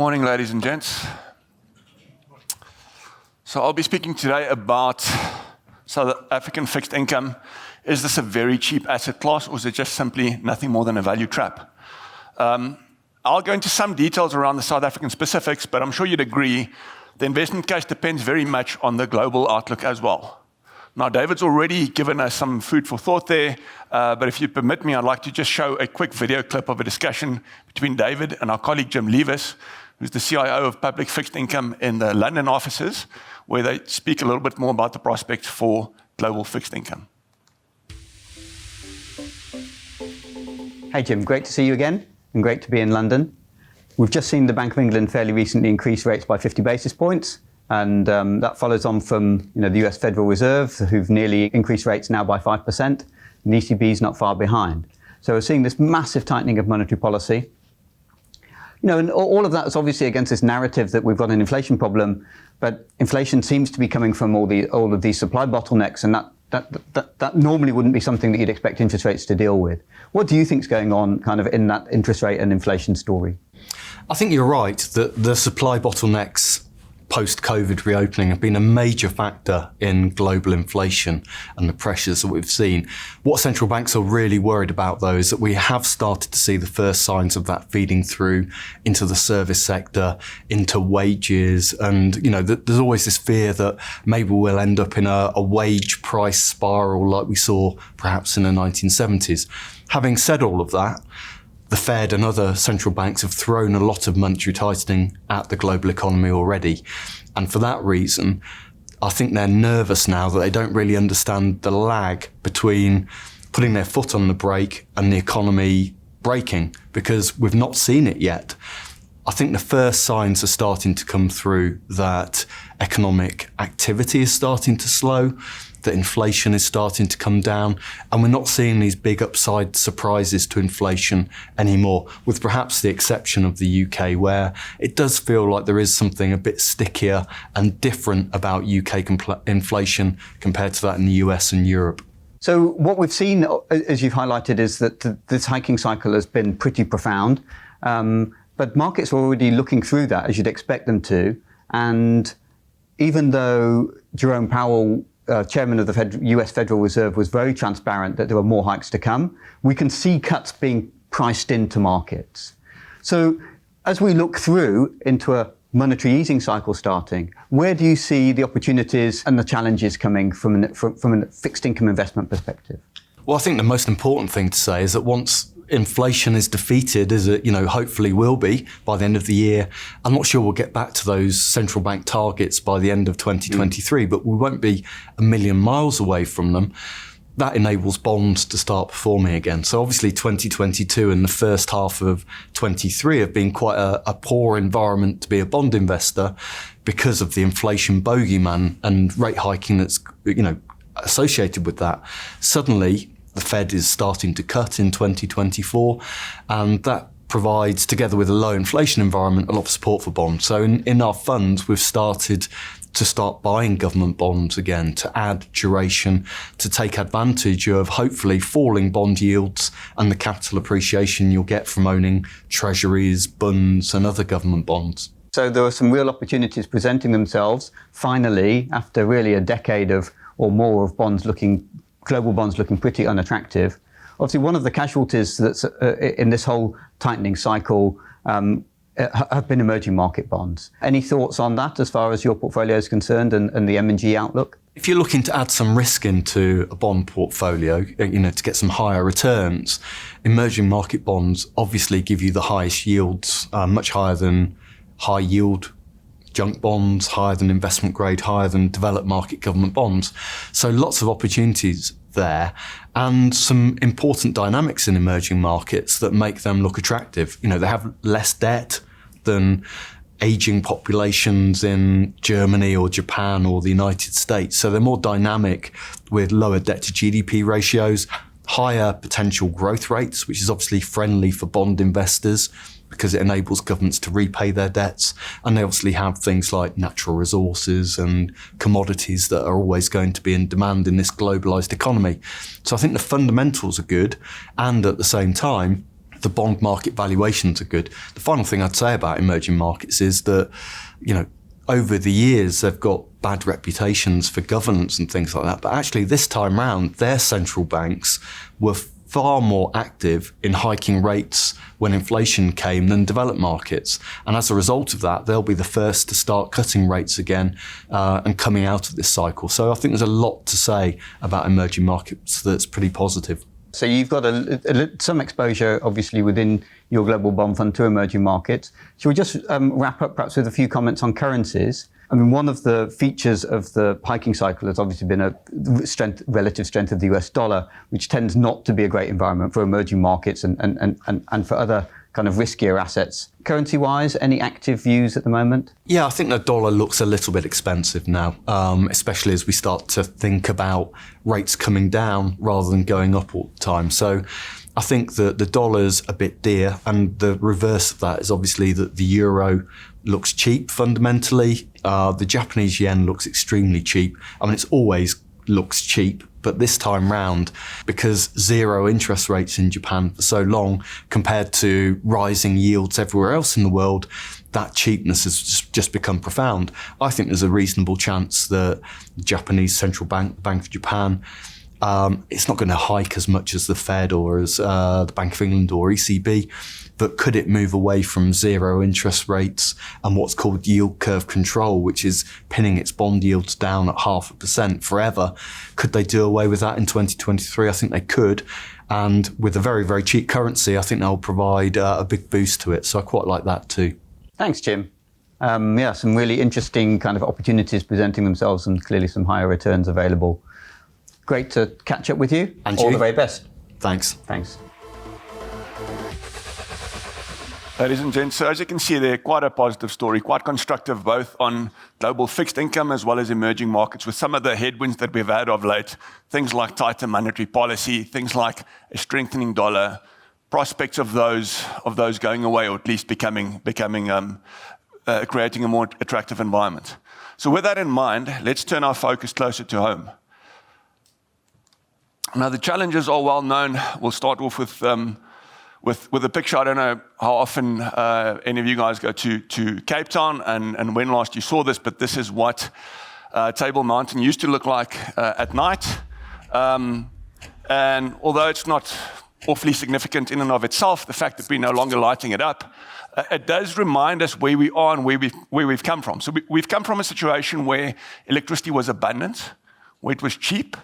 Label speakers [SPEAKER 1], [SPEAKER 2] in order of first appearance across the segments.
[SPEAKER 1] Morning, ladies and gents. So I'll be speaking today about South African fixed income. Is this a very cheap asset class, or is it just simply nothing more than a value trap? I'll go into some details around the South African specifics, but I'm sure you'd agree the investment case depends very much on the global outlook as well. Now, David's already given us some food for thought there, but if you permit me, I'd like to just show a quick video clip of a discussion between David and our colleague Jim Levis, who's the CIO of public fixed income in the London offices, where they speak a little bit more about the prospects for global fixed income.
[SPEAKER 2] Hey Jim, great to see you again, and great to be in London. We've just seen the Bank of England fairly recently increase rates by 50 basis points. And that follows on from the US Federal Reserve, who've nearly increased rates now by 5%, and the ECB's not far behind. So we're seeing this massive tightening of monetary policy. And all of that is obviously against this narrative that we've got an inflation problem, but inflation seems to be coming from all of these supply bottlenecks, and that normally wouldn't be something that you'd expect interest rates to deal with. What do you think is going on kind of in that interest rate and inflation story?
[SPEAKER 3] I think you're right that the supply bottlenecks post-COVID reopening have been a major factor in global inflation and the pressures that we've seen. What central banks are really worried about, though, is that we have started to see the first signs of that feeding through into the service sector, into wages, and there's always this fear that maybe we'll end up in a wage price spiral like we saw perhaps in the 1970s. Having said all of that, the Fed and other central banks have thrown a lot of monetary tightening at the global economy already. And for that reason, I think they're nervous now that they don't really understand the lag between putting their foot on the brake and the economy braking, because we've not seen it yet. I think the first signs are starting to come through that economic activity is starting to slow, that inflation is starting to come down, and we're not seeing these big upside surprises to inflation anymore, with perhaps the exception of the UK, where it does feel like there is something a bit stickier and different about UK inflation compared to that in the US and Europe.
[SPEAKER 2] So what we've seen, as you've highlighted, is that this hiking cycle has been pretty profound, but markets are already looking through that, as you'd expect them to, and even though Jerome Powell, chairman of the US Federal Reserve, was very transparent that there were more hikes to come, we can see cuts being priced into markets. So as we look through into a monetary easing cycle starting, where do you see the opportunities and the challenges coming from a fixed income investment perspective?
[SPEAKER 3] Well, I think the most important thing to say is that once inflation is defeated, as it hopefully will be by the end of the year, I'm not sure we'll get back to those central bank targets by the end of 2023, but we won't be a million miles away from them. That enables bonds to start performing again. So obviously 2022 and the first half of 23 have been quite a poor environment to be a bond investor because of the inflation bogeyman and rate hiking that's associated with that. Suddenly, the Fed is starting to cut in 2024, and that provides, together with a low inflation environment, a lot of support for bonds. So in our funds, we've started buying government bonds again to add duration, to take advantage of hopefully falling bond yields and the capital appreciation you'll get from owning treasuries, bunds and other government bonds.
[SPEAKER 2] So there are some real opportunities presenting themselves, finally, after really a decade or more of global bonds looking pretty unattractive. Obviously, one of the casualties that's in this whole tightening cycle have been emerging market bonds. Any thoughts on that as far as your portfolio is concerned and the M&G outlook?
[SPEAKER 3] If you're looking to add some risk into a bond portfolio, to get some higher returns, emerging market bonds obviously give you the highest yields, much higher than high yield junk bonds, higher than investment grade, higher than developed market government bonds. So lots of opportunities there, and some important dynamics in emerging markets that make them look attractive. They have less debt than aging populations in Germany or Japan or the United States. So they're more dynamic with lower debt to GDP ratios, higher potential growth rates, which is obviously friendly for bond investors because it enables governments to repay their debts. And they obviously have things like natural resources and commodities that are always going to be in demand in this globalized economy. So I think the fundamentals are good. And at the same time, the bond market valuations are good. The final thing I'd say about emerging markets is that, over the years, they've got bad reputations for governance and things like that. But actually, this time round, their central banks were far more active in hiking rates when inflation came than developed markets. And as a result of that, they'll be the first to start cutting rates again and coming out of this cycle. So I think there's a lot to say about emerging markets that's pretty positive.
[SPEAKER 2] So you've got some exposure, obviously, within your global bond fund to emerging markets. Shall we just wrap up perhaps with a few comments on currencies? I mean, one of the features of the hiking cycle has obviously been a relative strength of the US dollar, which tends not to be a great environment for emerging markets and for other kind of riskier assets. Currency-wise, any active views at the moment?
[SPEAKER 3] Yeah, I think the dollar looks a little bit expensive now, especially as we start to think about rates coming down rather than going up all the time. So I think that the dollar's a bit dear, and the reverse of that is obviously that the euro looks cheap fundamentally. The Japanese yen looks extremely cheap. I mean, it's always looks cheap, but this time round, because zero interest rates in Japan for so long compared to rising yields everywhere else in the world, that cheapness has just become profound. I think there's a reasonable chance that the Japanese central bank, the Bank of Japan, it's not going to hike as much as the Fed or as the Bank of England or ECB, but could it move away from zero interest rates and what's called yield curve control, which is pinning its bond yields down at 0.5% forever? Could they do away with that in 2023? I think they could. And with a very, very cheap currency, I think they'll provide a big boost to it. So I quite like that too.
[SPEAKER 2] Thanks, Jim. Some really interesting kind of opportunities presenting themselves and clearly some higher returns available. Great to catch up with you.
[SPEAKER 3] And
[SPEAKER 2] all
[SPEAKER 3] you.
[SPEAKER 2] the very best.
[SPEAKER 3] Thanks.
[SPEAKER 2] Thanks.
[SPEAKER 1] Ladies and gents, so as you can see there, quite a positive story, quite constructive both on global fixed income as well as emerging markets, with some of the headwinds that we've had of late, things like tighter monetary policy, things like a strengthening dollar, prospects of those going away, or at least becoming creating a more attractive environment. So with that in mind, let's turn our focus closer to home. Now, the challenges are well known. We'll start off with a picture. I don't know how often any of you guys go to Cape Town and when last you saw this, but this is what Table Mountain used to look like at night. And although it's not awfully significant in and of itself, the fact that we're no longer lighting it up, it does remind us where we are and where we've come from. So we've come from a situation where electricity was abundant, where it was cheap,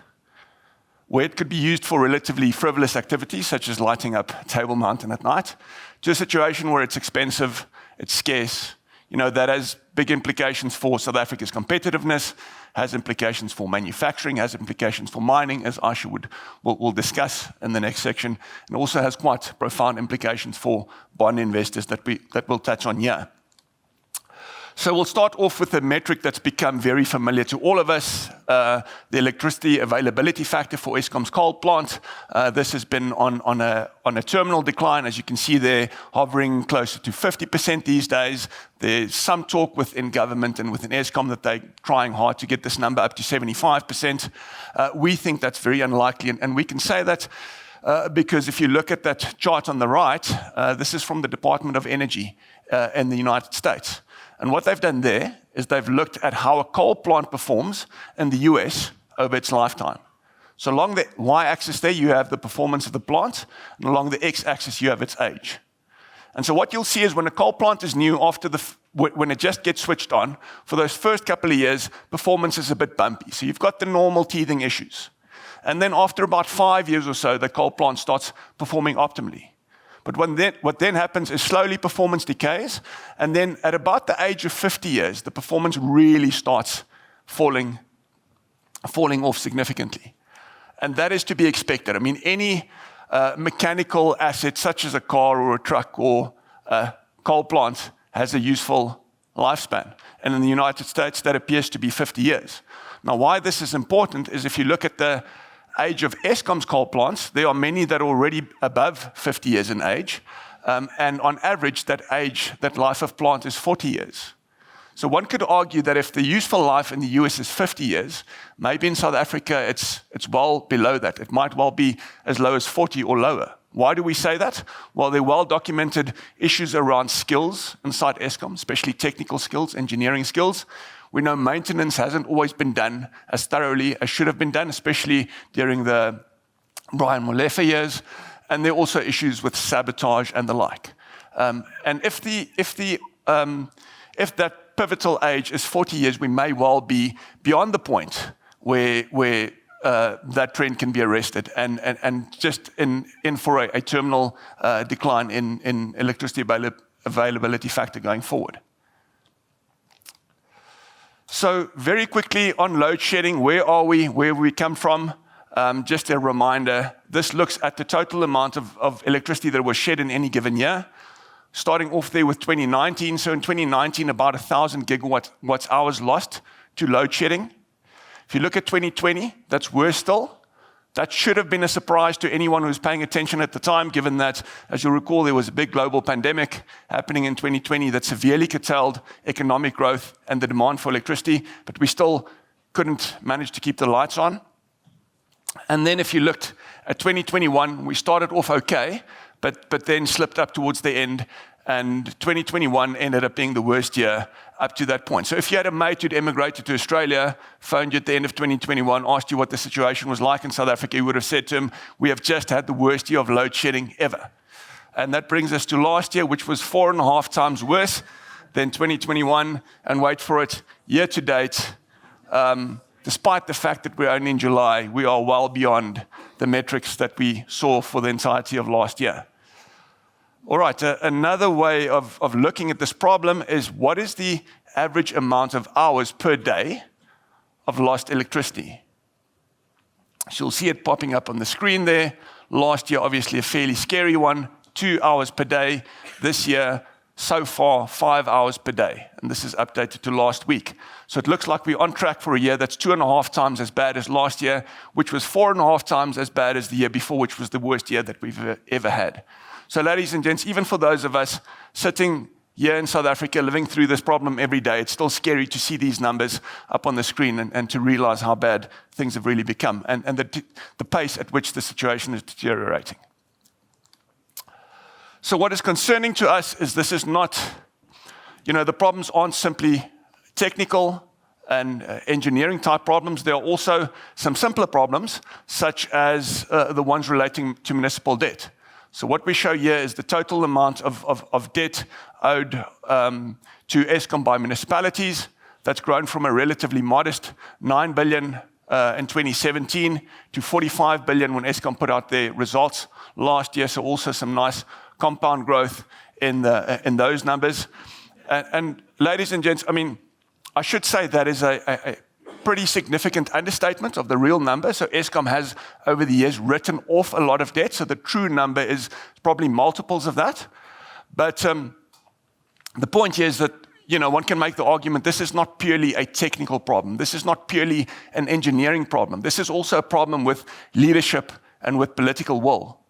[SPEAKER 1] where it could be used for relatively frivolous activities, such as lighting up Table Mountain at night, to a situation where it's expensive, it's scarce. That has big implications for South Africa's competitiveness, has implications for manufacturing, has implications for mining, as Aisha will discuss in the next section, and also has quite profound implications for bond investors that we'll touch on here. So we'll start off with a metric that's become very familiar to all of us, the electricity availability factor for Eskom's coal plant. This has been on a terminal decline, as you can see there, hovering closer to 50% these days. There's some talk within government and within Eskom that they're trying hard to get this number up to 75%. We think that's very unlikely, and we can say that because if you look at that chart on the right, this is from the Department of Energy in the United States. And what they've done there is they've looked at how a coal plant performs in the US over its lifetime. So along the y-axis there, you have the performance of the plant, and along the x-axis, you have its age. And so what you'll see is when a coal plant is new, when it just gets switched on, for those first couple of years, performance is a bit bumpy. So you've got the normal teething issues. And then after about 5 years or so, the coal plant starts performing optimally. But what then happens is slowly performance decays, and then at about the age of 50 years, the performance really starts falling off significantly. And that is to be expected. I mean, any mechanical asset, such as a car or a truck or a coal plant, has a useful lifespan. And in the United States, that appears to be 50 years. Now, why this is important is if you look at the age of Eskom's coal plants, there are many that are already above 50 years in age. And on average, that life of plant is 40 years. So one could argue that if the useful life in the US is 50 years, maybe in South Africa it's well below that. It might well be as low as 40 or lower. Why do we say that? Well, there are well-documented issues around skills inside Eskom, especially technical skills, engineering skills. We know maintenance hasn't always been done as thoroughly as should have been done, especially during the Brian Molefe years. And there are also issues with sabotage and the like. And if that pivotal age is 40 years, we may well be beyond the point where that trend can be arrested and just in for a terminal decline in electricity availability factor going forward. So very quickly on load shedding, where are we, where we come from? Just a reminder, this looks at the total amount of electricity that was shed in any given year. Starting off there with 2019. So in 2019, about 1,000 gigawatt hours lost to load shedding. If you look at 2020, that's worse still. That should have been a surprise to anyone who was paying attention at the time, given that, as you'll recall, there was a big global pandemic happening in 2020 that severely curtailed economic growth and the demand for electricity, but we still couldn't manage to keep the lights on. And then if you looked at 2021, we started off okay, but then slipped up towards the end, and 2021 ended up being the worst year up to that point. So if you had a mate who'd emigrated to Australia, phoned you at the end of 2021, asked you what the situation was like in South Africa, you would have said to him, we have just had the worst year of load shedding ever. And that brings us to last year, which was 4.5 times worse than 2021. And wait for it, year to date, despite the fact that we're only in July, we are well beyond the metrics that we saw for the entirety of last year. All right, another way of looking at this problem is what is the average amount of hours per day of lost electricity? So you'll see it popping up on the screen there. Last year, obviously a fairly scary one, 2 hours per day. This year, so far, 5 hours per day. And this is updated to last week. So it looks like we're on track for a year that's 2.5 times as bad as last year, which was 4.5 times as bad as the year before, which was the worst year that we've ever had. So ladies and gents, even for those of us sitting here in South Africa living through this problem every day, it's still scary to see these numbers up on the screen and to realize how bad things have really become and the pace at which the situation is deteriorating. So what is concerning to us is this is not, the problems aren't simply technical and engineering type problems. There are also some simpler problems, such as the ones relating to municipal debt. So what we show here is the total amount of debt owed to Eskom by municipalities. That's grown from a relatively modest 9 billion in 2017 to 45 billion when Eskom put out their results last year. So also some nice compound growth in those numbers. And ladies and gents, I should say that is a pretty significant understatement of the real number. So Eskom has, over the years, written off a lot of debt. So the true number is probably multiples of that. But the point here is that, one can make the argument this is not purely a technical problem. This is not purely an engineering problem. This is also a problem with leadership and with political will.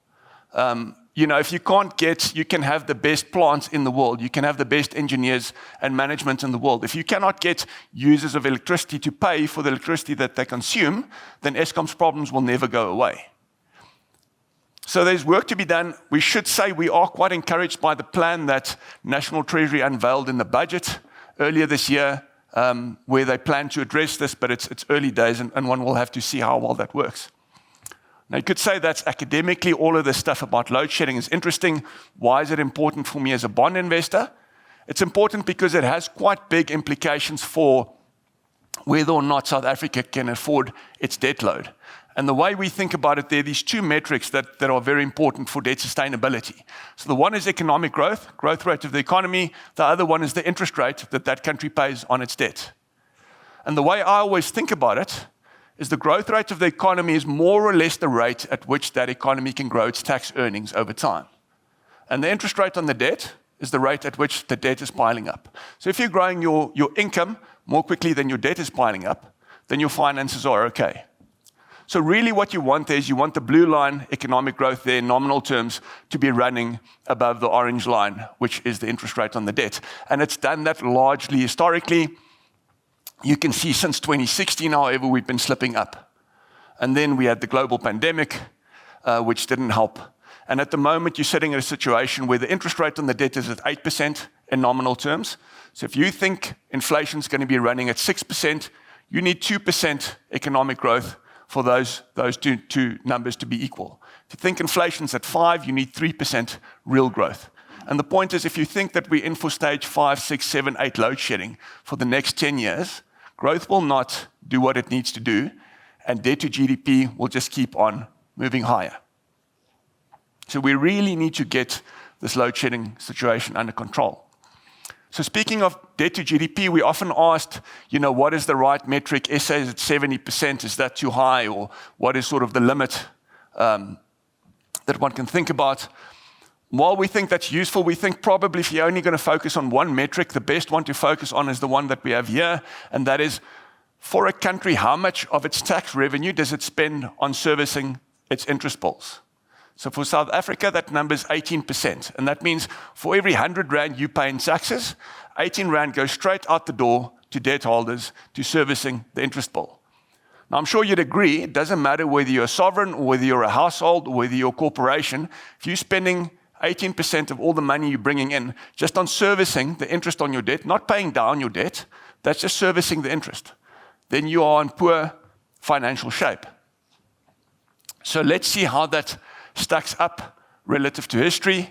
[SPEAKER 1] If you can have the best plants in the world, you can have the best engineers and management in the world. If you cannot get users of electricity to pay for the electricity that they consume, then Eskom's problems will never go away. So there's work to be done. We should say we are quite encouraged by the plan that National Treasury unveiled in the budget earlier this year, where they plan to address this, but it's early days and one will have to see how well that works. Now, you could say that's academically, all of this stuff about load shedding is interesting. Why is it important for me as a bond investor? It's important because it has quite big implications for whether or not South Africa can afford its debt load. And the way we think about it, there are these two metrics that are very important for debt sustainability. So the one is economic growth rate of the economy. The other one is the interest rate that country pays on its debt. And the way I always think about it is the growth rate of the economy is more or less the rate at which that economy can grow its tax earnings over time. And the interest rate on the debt is the rate at which the debt is piling up. So if you're growing your income more quickly than your debt is piling up, then your finances are okay. So really what you want is you want the blue line economic growth there in nominal terms to be running above the orange line, which is the interest rate on the debt. And it's done that largely historically. You can see since 2016, however, we've been slipping up. And then we had the global pandemic, which didn't help. And at the moment, you're sitting in a situation where the interest rate on the debt is at 8% in nominal terms. So if you think inflation is going to be running at 6%, you need 2% economic growth for those two numbers to be equal. If you think inflation's at 5, you need 3% real growth. And the point is, if you think that we're in for stage 5, 6, 7, 8 load shedding for the next 10 years, growth will not do what it needs to do, and debt to GDP will just keep on moving higher. So we really need to get this load shedding situation under control. So speaking of debt to GDP, we often asked, what is the right metric? SA is at 70%, is that too high? Or what is sort of the limit that one can think about? While we think that's useful, we think probably if you're only going to focus on one metric, the best one to focus on is the one that we have here, and that is, for a country, how much of its tax revenue does it spend on servicing its interest bills? So for South Africa, that number is 18%. And that means for every 100 Rand you pay in taxes, 18 Rand goes straight out the door to debt holders to servicing the interest bill. Now, I'm sure you'd agree, it doesn't matter whether you're a sovereign or whether you're a household or whether you're a corporation, if you're spending 18% of all the money you're bringing in just on servicing the interest on your debt, not paying down your debt, that's just servicing the interest, then you are in poor financial shape. So let's see how that stacks up relative to history.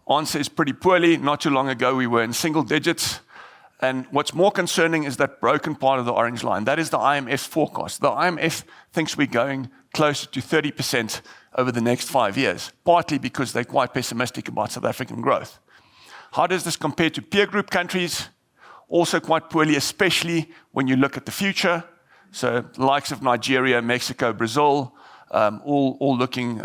[SPEAKER 1] Answer is pretty poorly. Not too long ago, we were in single digits. And what's more concerning is that broken part of the orange line. That is the IMF's forecast. The IMF thinks we're going closer to 30% over the next 5 years, partly because they're quite pessimistic about South African growth. How does this compare to peer group countries? Also quite poorly, especially when you look at the future. So the likes of Nigeria, Mexico, Brazil, all looking,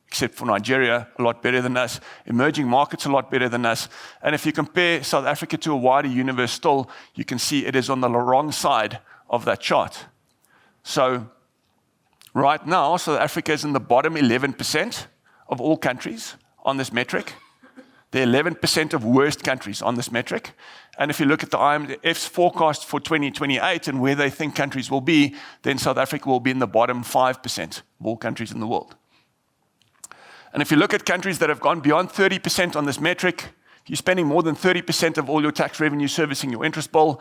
[SPEAKER 1] except for Nigeria, a lot better than us. Emerging markets a lot better than us. And if you compare South Africa to a wider universe still, you can see it is on the wrong side of that chart. So right now, South Africa is in the bottom 11% of all countries on this metric. The 11% of worst countries on this metric. And if you look at the IMF's forecast for 2028 and where they think countries will be, then South Africa will be in the bottom 5% of all countries in the world. And if you look at countries that have gone beyond 30% on this metric, if you're spending more than 30% of all your tax revenue servicing your interest bill,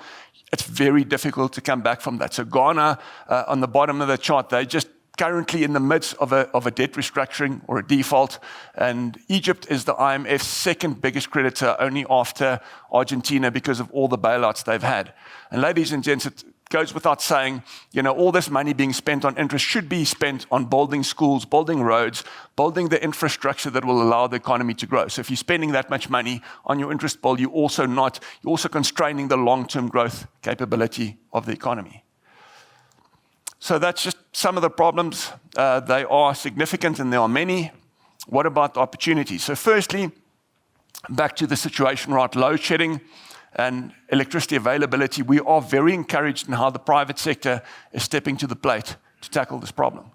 [SPEAKER 1] it's very difficult to come back from that. So Ghana, on the bottom of the chart, they're just currently in the midst of a debt restructuring or a default. And Egypt is the IMF's second biggest creditor, only after Argentina, because of all the bailouts they've had. And ladies and gents, it goes without saying, all this money being spent on interest should be spent on building schools, building roads, building the infrastructure that will allow the economy to grow. So if you're spending that much money on your interest bill, you're also constraining the long-term growth capability of the economy. So that's just some of the problems. They are significant and there are many. What about the opportunities? So firstly, back to the situation, right, load shedding and electricity availability. We are very encouraged in how the private sector is stepping to the plate to tackle this problem.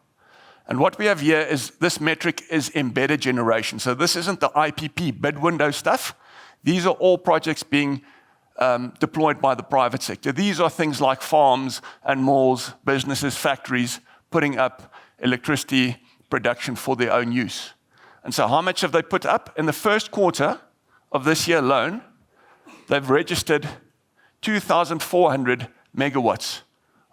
[SPEAKER 1] And what we have here is this metric is embedded generation. So this isn't the IPP bid window stuff. These are all projects being deployed by the private sector. These are things like farms and malls, businesses, factories, putting up electricity production for their own use. And so how much have they put up? In the first quarter of this year alone, they've registered 2,400 megawatts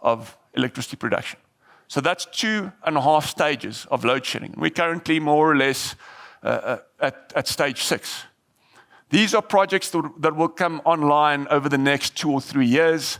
[SPEAKER 1] of electricity production. So that's 2.5 stages of load shedding. We're currently more or less at stage 6. These are projects that will come online over the next 2 or 3 years.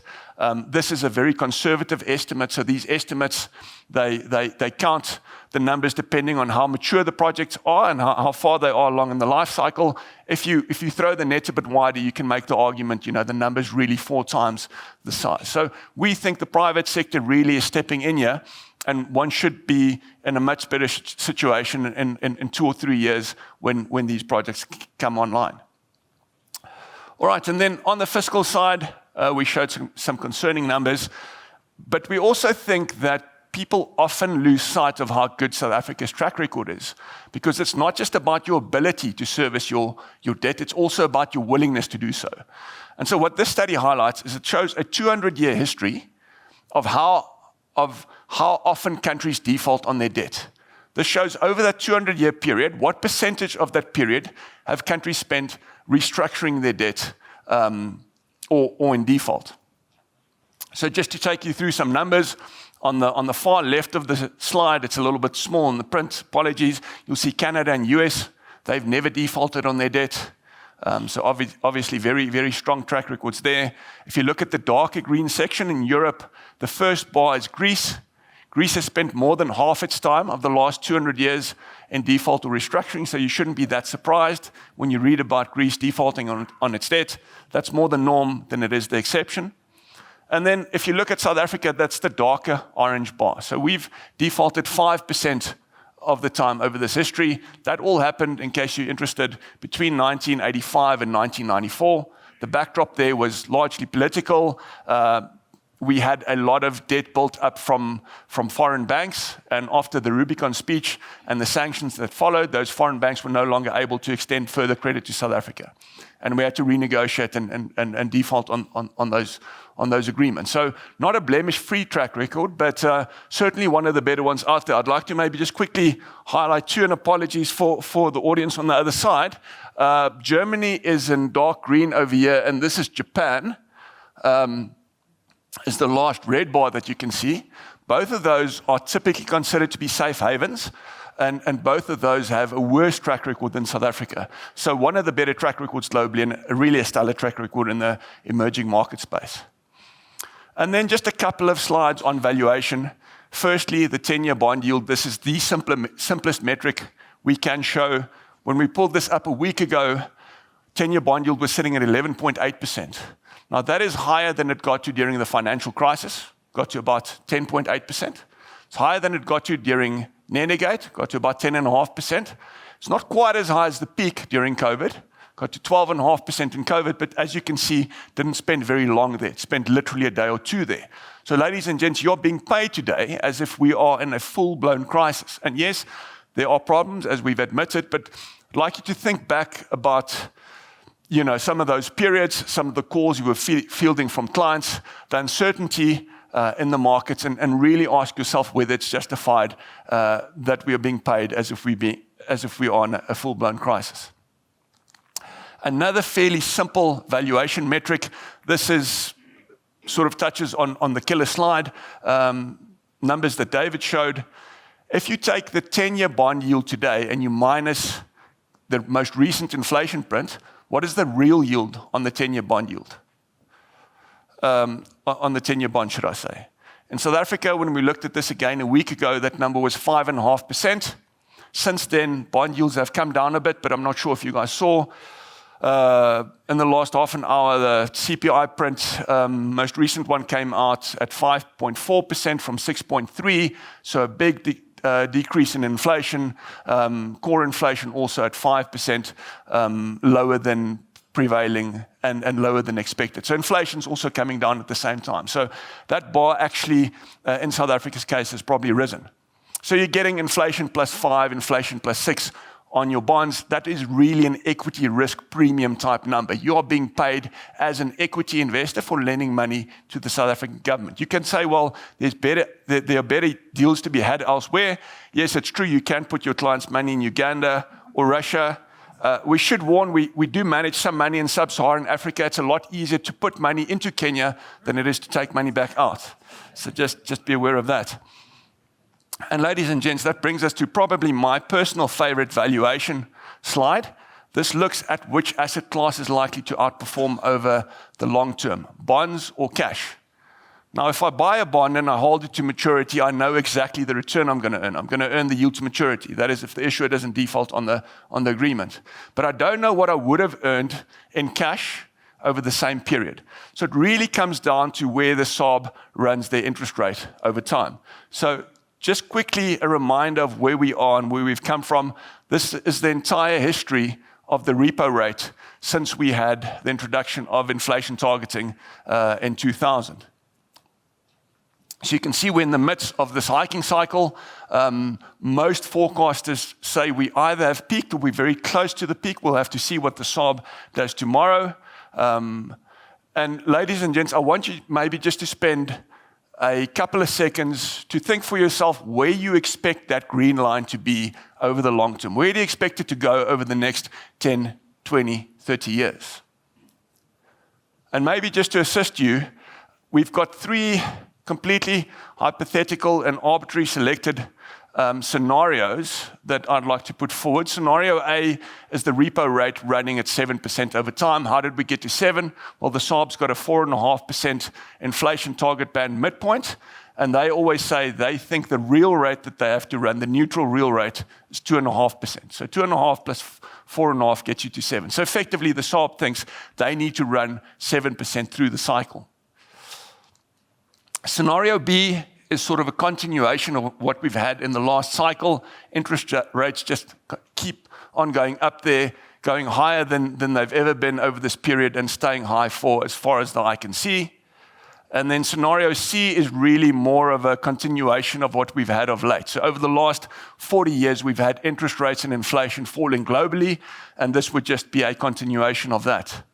[SPEAKER 1] This is a very conservative estimate. So these estimates, they count the numbers depending on how mature the projects are and how far they are along in the life cycle. If you throw the net a bit wider, you can make the argument, the number's really 4 times the size. So we think the private sector really is stepping in here, and one should be in a much better situation in 2 or 3 years when these projects come online. All right, and then on the fiscal side, we showed some concerning numbers, but we also think that people often lose sight of how good South Africa's track record is, because it's not just about your ability to service your debt, it's also about your willingness to do so. And so what this study highlights is it shows a 200-year history of how often countries default on their debt. This shows over that 200-year period, what percentage of that period have countries spent restructuring their debt or in default. So just to take you through some numbers, on the far left of the slide, it's a little bit small in the print, apologies. You'll see Canada and US, they've never defaulted on their debt. So obviously very, very strong track records there. If you look at the darker green section in Europe, the first bar is Greece. Greece has spent more than half its time of the last 200 years in default or restructuring, so you shouldn't be that surprised when you read about Greece defaulting on its debt. That's more the norm than it is the exception. And then if you look at South Africa, that's the darker orange bar. So we've defaulted 5% of the time over this history. That all happened, in case you're interested, between 1985 and 1994. The backdrop there was largely political. We had a lot of debt built up from foreign banks, and after the Rubicon speech and the sanctions that followed, those foreign banks were no longer able to extend further credit to South Africa. And we had to renegotiate and default on those agreements. So not a blemish-free track record, but certainly one of the better ones out there. I'd like to maybe just quickly highlight two, and apologies for the audience on the other side. Germany is in dark green over here, and this is Japan. Is the last red bar that you can see. Both of those are typically considered to be safe havens, and both of those have a worse track record than South Africa. So one of the better track records globally, and really a stellar track record in the emerging market space. And then just a couple of slides on valuation. Firstly, the 10-year bond yield. This is the simplest metric we can show. When we pulled this up a week ago, 10-year bond yield was sitting at 11.8%. Now, that is higher than it got to during the financial crisis, got to about 10.8%. It's higher than it got to during Renegade, got to about 10.5%. It's not quite as high as the peak during COVID, got to 12.5% in COVID, but as you can see, didn't spend very long there. It spent literally a day or two there. So ladies and gents, you're being paid today as if we are in a full-blown crisis. And yes, there are problems, as we've admitted, but I'd like you to think back about some of those periods, some of the calls you were fielding from clients, the uncertainty in the markets, and really ask yourself whether it's justified that we are being paid as if we are in a full-blown crisis. Another fairly simple valuation metric. This is sort of touches on the killer slide, numbers that David showed. If you take the 10-year bond yield today and you minus the most recent inflation print, what is the real yield on the 10-year bond yield? On the 10-year bond, should I say. In South Africa, when we looked at this again a week ago, that number was 5.5%. Since then, bond yields have come down a bit, but I'm not sure if you guys saw. In the last half an hour, the CPI print, most recent one came out at 5.4% from 6.3%, so a big decrease in inflation, core inflation also at 5%, lower than prevailing and lower than expected. So inflation's also coming down at the same time. So that bar actually, in South Africa's case, has probably risen. So you're getting inflation plus 5, inflation plus 6 on your bonds. That is really an equity risk premium type number. You are being paid as an equity investor for lending money to the South African government. You can say, well, there are better deals to be had elsewhere. Yes, it's true. You can put your clients' money in Uganda or Russia. We should warn, we do manage some money in sub-Saharan Africa. It's a lot easier to put money into Kenya than it is to take money back out. So just be aware of that. And ladies and gents, that brings us to probably my personal favorite valuation slide. This looks at which asset class is likely to outperform over the long term, bonds or cash. Now, if I buy a bond and I hold it to maturity, I know exactly the return I'm going to earn. I'm going to earn the yield to maturity. That is, if the issuer doesn't default on the agreement. But I don't know what I would have earned in cash over the same period. So it really comes down to where the SARB runs their interest rate over time. So just quickly, a reminder of where we are and where we've come from. This is the entire history of the repo rate since we had the introduction of inflation targeting in 2000. So you can see we're in the midst of this hiking cycle. Most forecasters say we either have peaked or we're very close to the peak. We'll have to see what the SARB does tomorrow. And ladies and gents, I want you maybe just to spend a couple of seconds to think for yourself where you expect that green line to be over the long term. Where do you expect it to go over the next 10, 20, 30 years? And maybe just to assist you, we've got 3 completely hypothetical and arbitrary selected scenarios that I'd like to put forward. Scenario A is the repo rate running at 7% over time. How did we get to 7? Well, the SARB's got a 4.5% inflation target band midpoint, and they always say they think the real rate that they have to run, the neutral real rate, is 2.5%. So 2.5 plus 4.5 gets you to 7. So effectively, the SARB thinks they need to run 7% through the cycle. Scenario B is sort of a continuation of what we've had in the last cycle. Interest rates just keep on going up there, going higher than they've ever been over this period and staying high for as far as the eye can see. And then scenario C is really more of a continuation of what we've had of late. So over the last 40 years, we've had interest rates and inflation falling globally, and this would just be a continuation of that.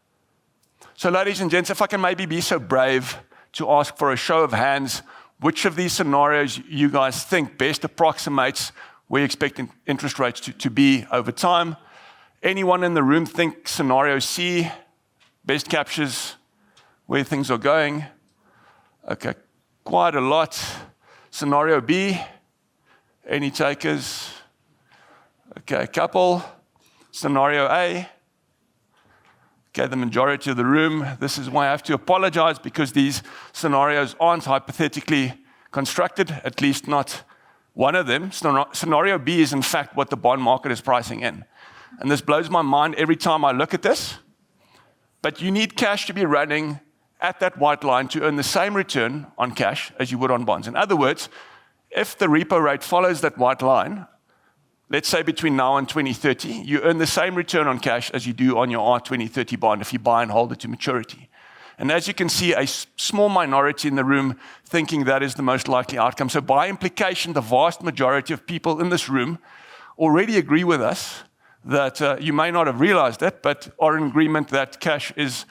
[SPEAKER 1] So ladies and gents, if I can maybe be so brave to ask for a show of hands, which of these scenarios you guys think best approximates where you expect interest rates to be over time? Anyone in the room think scenario C best captures where things are going? Okay, quite a lot. Scenario B, any takers? Okay, a couple. Scenario A. Okay, the majority of the room. This is why I have to apologize, because these scenarios aren't hypothetically constructed, at least not one of them. Scenario B is in fact what the bond market is pricing in. And this blows my mind every time I look at this. But you need cash to be running at that white line to earn the same return on cash as you would on bonds. In other words, if the repo rate follows that white line, let's say between now and 2030, you earn the same return on cash as you do on your R2030 bond if you buy and hold it to maturity. And as you can see, a small minority in the room thinking that is the most likely outcome. So by implication, the vast majority of people in this room already agree with us that you may not have realized that, but are in agreement that cash is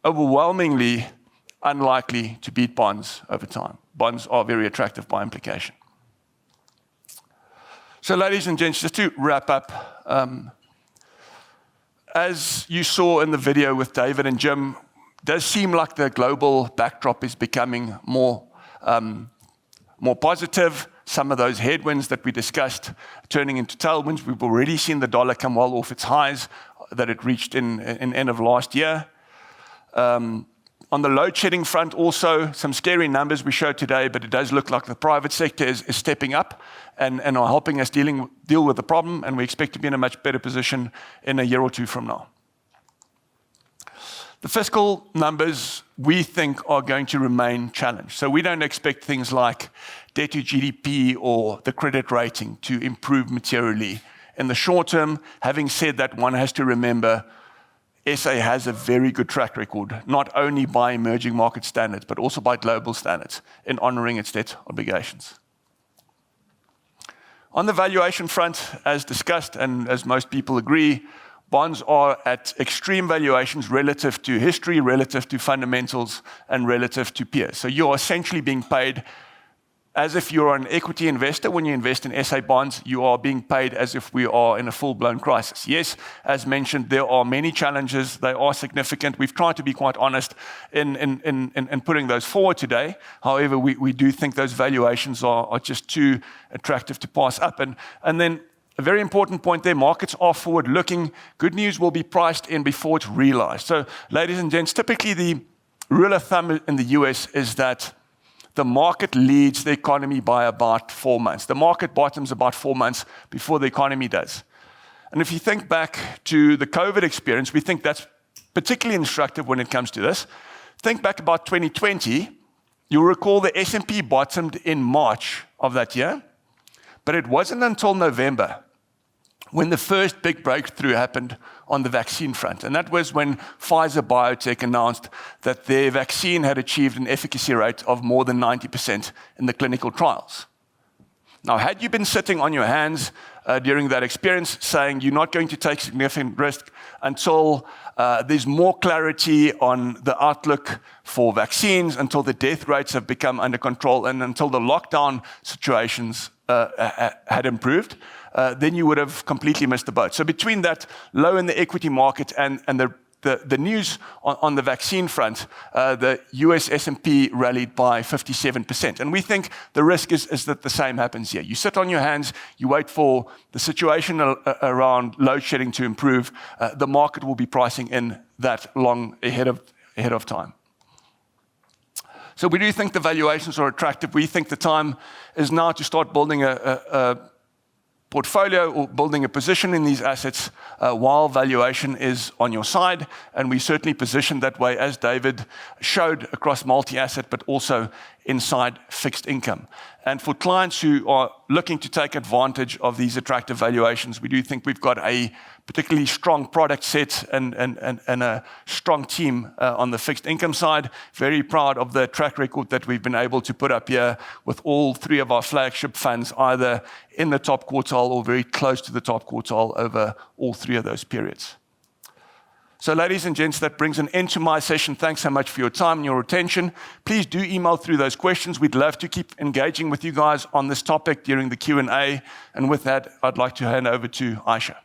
[SPEAKER 1] overwhelmingly unlikely to beat bonds over time. Bonds are very attractive by implication. So ladies and gents, just to wrap up, as you saw in the video with David and Jim, it does seem like the global backdrop is becoming more positive. Some of those headwinds that we discussed turning into tailwinds. We've already seen the dollar come well off its highs that it reached in end of last year. On the load shedding front, also some scary numbers we showed today, but it does look like the private sector is stepping up and are helping us deal with the problem, and we expect to be in a much better position in a year or two from now. The fiscal numbers we think are going to remain challenged. So we don't expect things like debt to GDP or the credit rating to improve materially in the short term. Having said that, one has to remember SA has a very good track record, not only by emerging market standards, but also by global standards in honoring its debt obligations. On the valuation front, as discussed and as most people agree, bonds are at extreme valuations relative to history, relative to fundamentals, and relative to peers. So you're essentially being paid as if you're an equity investor. When you invest in SA bonds, you are being paid as if we are in a full-blown crisis. Yes, as mentioned, there are many challenges. They are significant. We've tried to be quite honest in putting those forward today. However, we do think those valuations are just too attractive to pass up. And then a very important point there, markets are forward-looking. Good news will be priced in before it's realized. So, ladies and gents, typically the rule of thumb in the US is that the market leads the economy by about 4 months. The market bottoms about 4 months before the economy does. And if you think back to the COVID experience, we think that's particularly instructive when it comes to this. Think back about 2020, you'll recall the S&P bottomed in March of that year, but it wasn't until November when the first big breakthrough happened on the vaccine front. And that was when Pfizer Biotech announced that their vaccine had achieved an efficacy rate of more than 90% in the clinical trials. Now, had you been sitting on your hands during that experience, saying you're not going to take significant risk until there's more clarity on the outlook for vaccines, until the death rates have become under control, and until the lockdown situations had improved, then you would have completely missed the boat. So between that low in the equity market and the news on the vaccine front, the US S&P rallied by 57%. And we think the risk is that the same happens here. You sit on your hands, you wait for the situation around load shedding to improve. The market will be pricing in that long ahead of time. So we do think the valuations are attractive. We think the time is now to start building a portfolio or building a position in these assets while valuation is on your side. And we certainly position that way, as David showed, across multi-asset, but also inside fixed income. And for clients who are looking to take advantage of these attractive valuations, we do think we've got a particularly strong product set and a strong team on the fixed income side. Very proud of the track record that we've been able to put up here with all three of our flagship funds, either in the top quartile or very close to the top quartile over all three of those periods. So ladies and gents, that brings an end to my session. Thanks so much for your time and your attention. Please do email through those questions. We'd love to keep engaging with you guys on this topic during the Q&A. And with that, I'd like to hand over to Aisha.